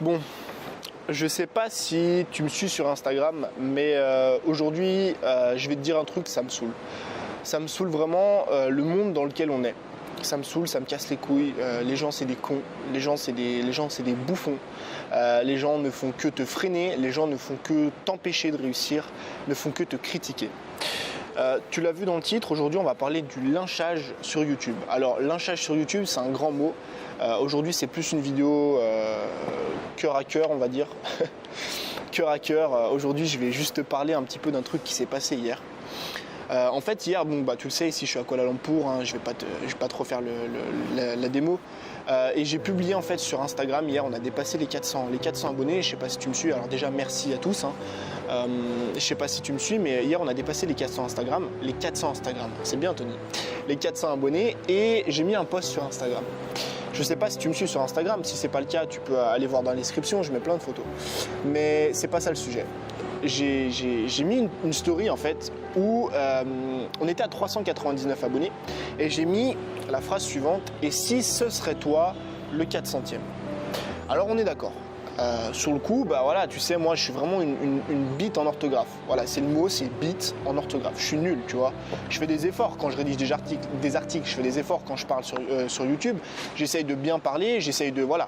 Bon, je sais pas si tu me suis sur Instagram, mais aujourd'hui, je vais te dire un truc, ça me saoule. Ça me saoule vraiment le monde dans lequel on est. Ça me saoule, ça me casse les couilles. Les gens, c'est des cons. Les gens, c'est des bouffons. Les gens ne font que te freiner. Les gens ne font que t'empêcher de réussir, ne font que te critiquer. Tu l'as vu dans le titre, aujourd'hui on va parler du lynchage sur YouTube. Alors lynchage sur YouTube, c'est un grand mot. Aujourd'hui c'est plus une vidéo cœur à cœur, on va dire. Cœur à cœur. Aujourd'hui je vais juste te parler un petit peu d'un truc qui s'est passé hier. En fait hier, tu le sais, ici je suis à Kuala Lumpur, hein, je vais pas trop faire la démo. Et j'ai publié en fait sur Instagram, hier on a dépassé les 400 abonnés, je sais pas si tu me suis, alors déjà merci à tous. Je sais pas si tu me suis, mais hier on a dépassé les 400 Instagram, c'est bien Tony, les 400 abonnés, et j'ai mis un post sur Instagram. Je sais pas si tu me suis sur Instagram, si c'est pas le cas, tu peux aller voir dans la description, je mets plein de photos. Mais c'est pas ça le sujet. J'ai mis une story en fait où on était à 399 abonnés et j'ai mis la phrase suivante: et si ce serait toi le 400e? Alors on est d'accord. Sur le coup, voilà, tu sais, moi je suis vraiment une bite en orthographe. Voilà, c'est le mot, c'est bite en orthographe. Je suis nul, tu vois. Je fais des efforts quand je rédige des articles, je fais des efforts quand je parle sur YouTube. J'essaye de bien parler, j'essaye de, voilà.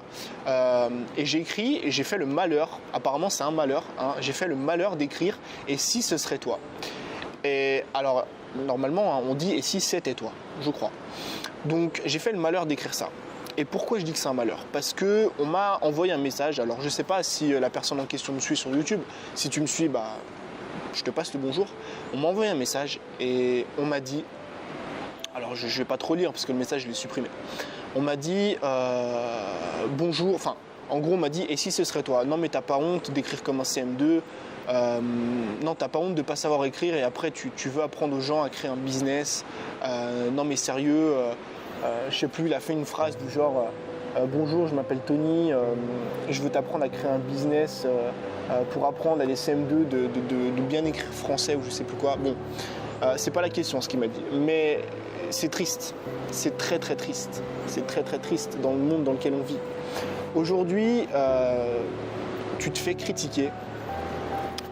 Et j'ai écrit et j'ai fait le malheur, apparemment c'est un malheur, hein, j'ai fait le malheur d'écrire « et si ce serait toi ». Et alors, normalement, hein, on dit « et si c'était toi », je crois. Donc j'ai fait le malheur d'écrire ça. Et pourquoi je dis que c'est un malheur? Parce qu'on m'a envoyé un message. Alors je ne sais pas si la personne en question me suit sur YouTube. Si tu me suis, je te passe le bonjour. On m'a envoyé un message et on m'a dit, alors je ne vais pas trop lire parce que le message je l'ai supprimé. On m'a dit bonjour, enfin en gros on m'a dit: et si ce serait toi? Non mais t'as pas honte d'écrire comme un CM2, non t'as pas honte de pas savoir écrire et après tu veux apprendre aux gens à créer un business, non mais sérieux, je sais plus, il a fait une phrase du genre bonjour, je m'appelle Tony, je veux t'apprendre à créer un business pour apprendre à les CM2 de bien écrire français ou je sais plus quoi. Bon, c'est pas la question ce qu'il m'a dit, mais c'est triste, c'est très très triste, c'est très très triste dans le monde dans lequel on vit. Aujourd'hui, tu te fais critiquer.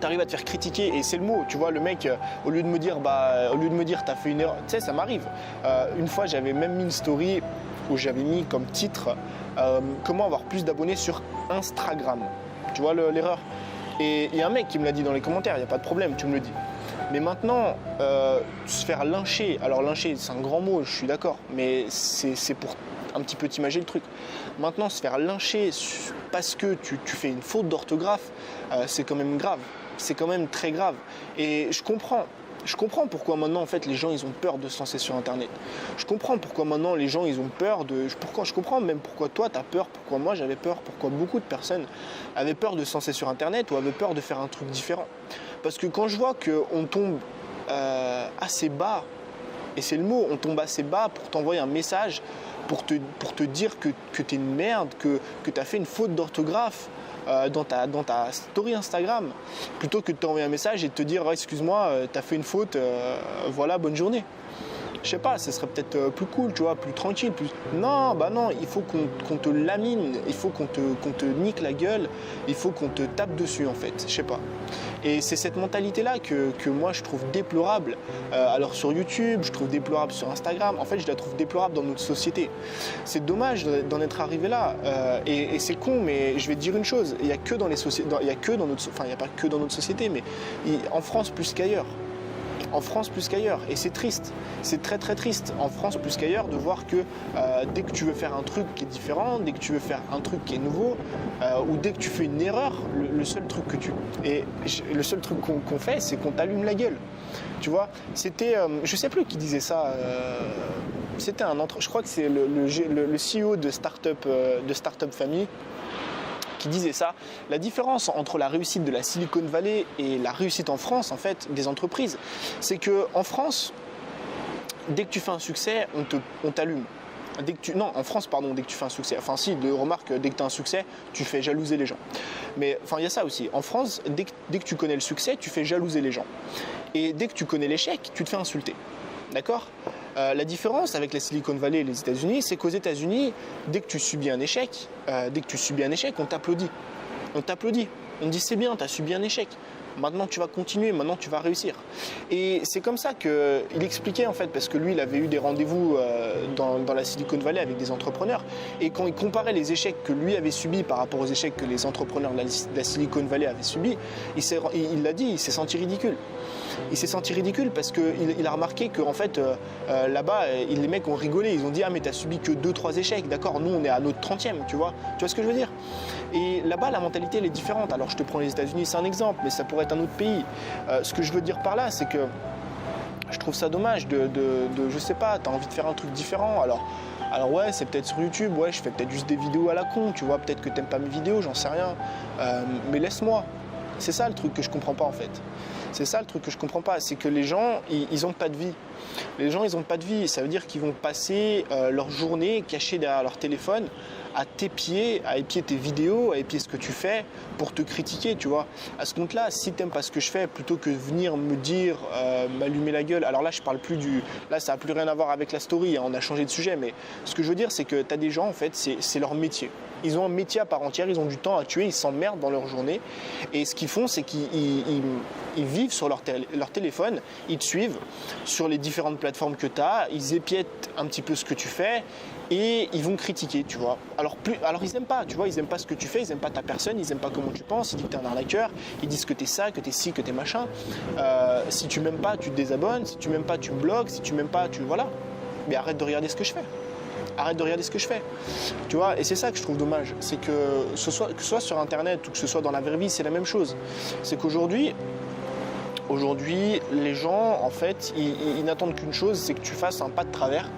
T'arrives à te faire critiquer et c'est le mot, tu vois, le mec au lieu de me dire t'as fait une erreur, tu sais, ça m'arrive. Une fois j'avais même mis une story où j'avais mis comme titre comment avoir plus d'abonnés sur Instagram, tu vois l'erreur. Et il y a un mec qui me l'a dit dans les commentaires, il n'y a pas de problème, tu me le dis. Mais maintenant, se faire lyncher, alors lyncher c'est un grand mot, je suis d'accord, mais c'est pour un petit peu t'imaginer le truc. Maintenant, se faire lyncher parce que tu fais une faute d'orthographe, c'est quand même grave. C'est quand même très grave. Et je comprends pourquoi maintenant en fait les gens ils ont peur de se lancer sur internet. Je comprends pourquoi maintenant les gens ils ont peur de. Je comprends même pourquoi toi tu as peur, pourquoi moi j'avais peur, pourquoi beaucoup de personnes avaient peur de se lancer sur internet ou avaient peur de faire un truc différent. Parce que quand je vois qu'on tombe assez bas, et c'est le mot, on tombe assez bas pour t'envoyer un message, pour te dire que tu es une merde, que tu as fait une faute d'orthographe dans ta story Instagram, plutôt que de t'envoyer un message et de te dire excuse-moi, tu as fait une faute, voilà, bonne journée. Je sais pas, ce serait peut-être plus cool, tu vois, plus tranquille. Non, non, il faut qu'on te lamine, il faut qu'on te nique la gueule, il faut qu'on te tape dessus en fait, je sais pas. Et c'est cette mentalité-là que moi je trouve déplorable. Alors sur YouTube, je trouve déplorable sur Instagram. En fait, je la trouve déplorable dans notre société. C'est dommage d'en être arrivé là. Et c'est con, mais je vais te dire une chose. Il n'y a que dans les sociétés, il n'y a pas que dans notre société, mais en France plus qu'ailleurs. En France plus qu'ailleurs, et c'est triste, c'est très très triste en France plus qu'ailleurs de voir que dès que tu veux faire un truc qui est différent, dès que tu veux faire un truc qui est nouveau, ou dès que tu fais une erreur, le seul truc qu'on fait, c'est qu'on t'allume la gueule. Tu vois, c'était, je sais plus qui disait ça, c'était je crois que c'est le CEO de Startup Family qui disait ça. La différence entre la réussite de la Silicon Valley et la réussite en France, en fait, des entreprises, c'est qu'en France, dès que tu fais un succès, on t'allume. En France, pardon, dès que tu fais un succès. Enfin, si, remarque, dès que tu as un succès, tu fais jalouser les gens. Mais, enfin, il y a ça aussi. En France, dès que tu connais le succès, tu fais jalouser les gens. Et dès que tu connais l'échec, tu te fais insulter. D'accord ? La différence avec la Silicon Valley et les États-Unis, c'est qu'aux États-Unis, dès que tu subis un échec, on t'applaudit. On t'applaudit. On te dit c'est bien, tu as subi un échec. Maintenant tu vas continuer, maintenant tu vas réussir. Et c'est comme ça qu'il expliquait en fait, parce que lui il avait eu des rendez-vous dans la Silicon Valley avec des entrepreneurs. Et quand il comparait les échecs que lui avait subis par rapport aux échecs que les entrepreneurs de la Silicon Valley avaient subis, il l'a dit, il s'est senti ridicule. Il s'est senti ridicule parce qu'il a remarqué qu'en fait là-bas les mecs ont rigolé, ils ont dit ah mais t'as subi que 2-3 échecs, d'accord, nous on est à notre 30e, tu vois ce que je veux dire. Et là-bas la mentalité elle est différente. Alors je te prends les États-Unis, c'est un exemple, mais ça pourrait être un autre pays. Ce que je veux dire par là, c'est que je trouve ça dommage je sais pas, t'as envie de faire un truc différent, alors ouais, c'est peut-être sur YouTube, ouais, je fais peut-être juste des vidéos à la con, tu vois, peut-être que t'aimes pas mes vidéos, j'en sais rien, mais laisse-moi. C'est ça le truc que je comprends pas en fait. C'est ça le truc que je comprends pas, c'est que les gens, ils ont pas de vie. Les gens, ils ont pas de vie, ça veut dire qu'ils vont passer leur journée cachés derrière leur téléphone, à t'épier, à épier tes vidéos, à épier ce que tu fais pour te critiquer, tu vois. À ce compte-là, si t'aimes pas ce que je fais, plutôt que de venir me dire, m'allumer la gueule, alors là, je parle plus là, ça n'a plus rien à voir avec la story, hein, on a changé de sujet, mais ce que je veux dire, c'est que t'as des gens, en fait, c'est leur métier. Ils ont un métier à part entière, ils ont du temps à tuer, ils s'emmerdent dans leur journée. Et ce qu'ils font, c'est qu'ils vivent sur leur téléphone, ils te suivent sur les différentes plateformes que tu as, ils épiettent un petit peu ce que tu fais et ils vont critiquer, tu vois. Alors ils n'aiment pas, tu vois, ils n'aiment pas ce que tu fais, ils n'aiment pas ta personne, ils n'aiment pas comment tu penses, ils disent que tu es un arnaqueur, ils disent que tu es ça, que tu es ci, que tu es machin. Si tu m'aimes pas, tu te désabonnes, si tu m'aimes pas, tu me bloques, si tu m'aimes pas, voilà. Mais arrête de regarder ce que je fais. Arrête de regarder ce que je fais, tu vois, et c'est ça que je trouve dommage, c'est que ce soit sur internet ou que ce soit dans la vraie vie, c'est la même chose. C'est qu'aujourd'hui, les gens, en fait, ils n'attendent qu'une chose, c'est que tu fasses un pas de travers.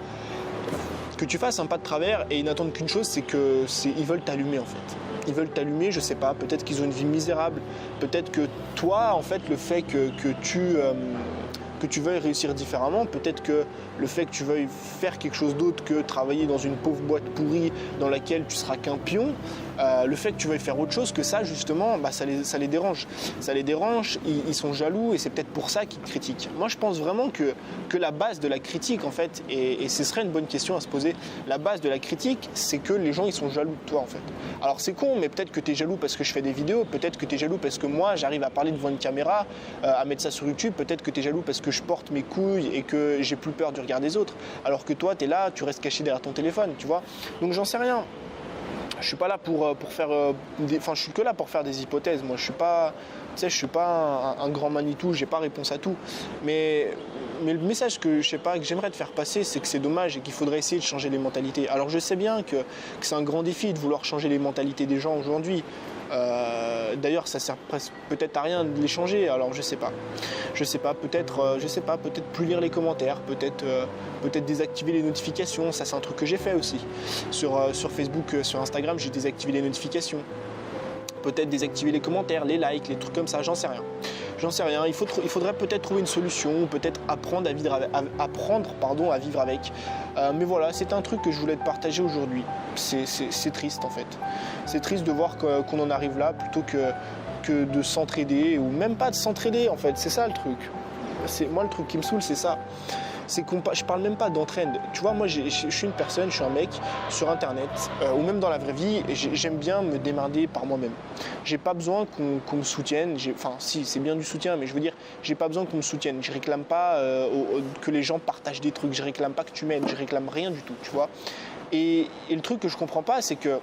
Et ils n'attendent qu'une chose, ils veulent t'allumer en fait. Ils veulent t'allumer, je sais pas, peut-être qu'ils ont une vie misérable, peut-être que toi, en fait, le fait que tu veuilles réussir différemment, peut-être que le fait que tu veuilles faire quelque chose d'autre que travailler dans une pauvre boîte pourrie dans laquelle tu seras qu'un pion, le fait que tu veuilles faire autre chose que ça, justement, ça les dérange. Ça les dérange, ils sont jaloux et c'est peut-être pour ça qu'ils te critiquent. Moi, je pense vraiment que la base de la critique, en fait, et ce serait une bonne question à se poser, la base de la critique, c'est que les gens, ils sont jaloux de toi, en fait. Alors, c'est con, mais peut-être que tu es jaloux parce que je fais des vidéos, peut-être que tu es jaloux parce que moi, j'arrive à parler devant une caméra, à mettre ça sur YouTube, peut-être que tu es jaloux parce que je porte mes couilles et que j'ai plus peur du regard des autres. Alors que toi, tu es là, tu restes caché derrière ton téléphone, tu vois. Donc, j'en sais rien. Je suis pas là pour faire je suis que là pour faire des hypothèses. Moi, je suis pas un grand Manitou, j'ai pas réponse à tout. Mais le message que j'aimerais te faire passer, c'est que c'est dommage et qu'il faudrait essayer de changer les mentalités. Alors, je sais bien que c'est un grand défi de vouloir changer les mentalités des gens aujourd'hui. D'ailleurs, ça sert peut-être à rien de les changer. Alors, je sais pas, peut-être plus lire les commentaires, peut-être désactiver les notifications. Ça, c'est un truc que j'ai fait aussi. Sur Facebook, sur Instagram, j'ai désactivé les notifications. Peut-être désactiver les commentaires, les likes, les trucs comme ça, j'en sais rien. Il faudrait peut-être trouver une solution, peut-être apprendre à vivre avec. Mais voilà, c'est un truc que je voulais te partager aujourd'hui. C'est triste en fait. C'est triste de voir qu'on en arrive là plutôt que de s'entraider, ou même pas de s'entraider en fait. C'est ça le truc. Moi, le truc qui me saoule, c'est ça. Je parle même pas d'entraide. Tu vois, moi, je suis une personne, je suis un mec sur Internet, ou même dans la vraie vie, j'aime bien me démerder par moi-même. J'ai pas besoin qu'on me soutienne. Enfin, si, c'est bien du soutien, mais je veux dire, j'ai pas besoin qu'on me soutienne. Je réclame pas que les gens partagent des trucs. Je réclame pas que tu m'aides. Je réclame rien du tout, tu vois. Et le truc que je comprends pas, c'est que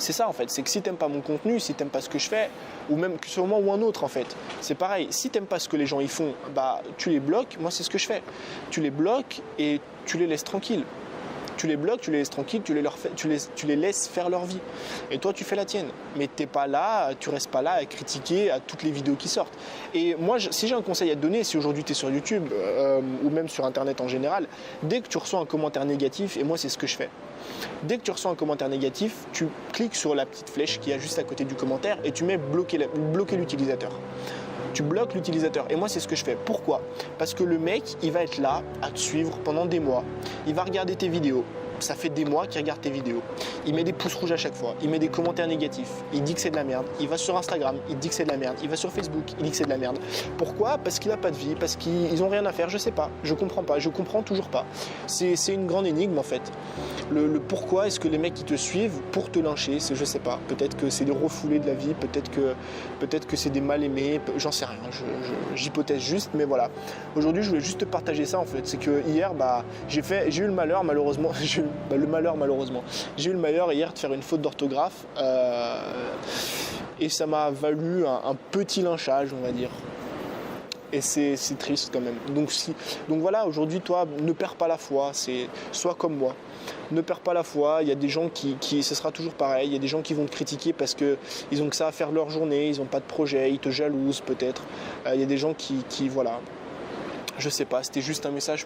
c'est ça en fait, c'est que si t'aimes pas mon contenu, si t'aimes pas ce que je fais, ou même que sur moi ou un autre en fait, c'est pareil. Si t'aimes pas ce que les gens y font, tu les bloques. Moi, c'est ce que je fais. Tu les bloques et tu les laisses tranquilles. Tu les bloques, tu les laisses tranquilles, tu les laisses faire leur vie. Et toi, tu fais la tienne. Mais t'es pas là, tu restes pas là à critiquer à toutes les vidéos qui sortent. Et moi, si j'ai un conseil à te donner, si aujourd'hui tu es sur YouTube ou même sur Internet en général, dès que tu reçois un commentaire négatif, et moi c'est ce que je fais, dès que tu reçois un commentaire négatif, tu cliques sur la petite flèche qui est juste à côté du commentaire et tu mets bloquer l'utilisateur. Tu bloques l'utilisateur. Et moi, c'est ce que je fais. Pourquoi ? Parce que le mec, il va être là à te suivre pendant des mois. Il va regarder tes vidéos. ça fait des mois qu'il regarde tes vidéos. Il met des pouces rouges à chaque fois, il met des commentaires négatifs, il dit que c'est de la merde, il va sur Instagram, il dit que c'est de la merde, il va sur Facebook, il dit que c'est de la merde. Pourquoi? Parce qu'il n'a pas de vie, parce qu'ils n'ont rien à faire, je sais pas, je comprends toujours pas. C'est une grande énigme en fait. Le pourquoi est-ce que les mecs qui te suivent pour te lyncher, je sais pas, peut-être que c'est des refoulés de la vie, peut-être que c'est des mal aimés, j'en sais rien, j'hypothèse juste, mais voilà. Aujourd'hui je voulais juste te partager ça en fait, c'est que hier j'ai eu le malheur malheureusement, j'ai eu le malheur hier de faire une faute d'orthographe et ça m'a valu un petit lynchage on va dire. Et c'est triste quand même. Donc voilà, aujourd'hui, toi, ne perds pas la foi, sois comme moi. Ne perds pas la foi, il y a des gens ce sera toujours pareil, il y a des gens qui vont te critiquer parce qu'ils ont que ça à faire de leur journée, ils n'ont pas de projet, ils te jalousent peut-être. Il y a des gens qui voilà, je sais pas, c'était juste un message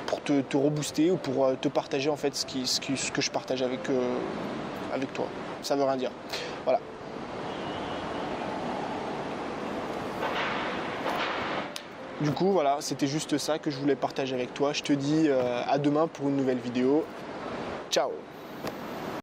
pour te rebooster ou pour te partager en fait ce que je partage avec toi. Ça veut rien dire. Voilà. Du coup, voilà, c'était juste ça que je voulais partager avec toi. Je te dis à demain pour une nouvelle vidéo. Ciao!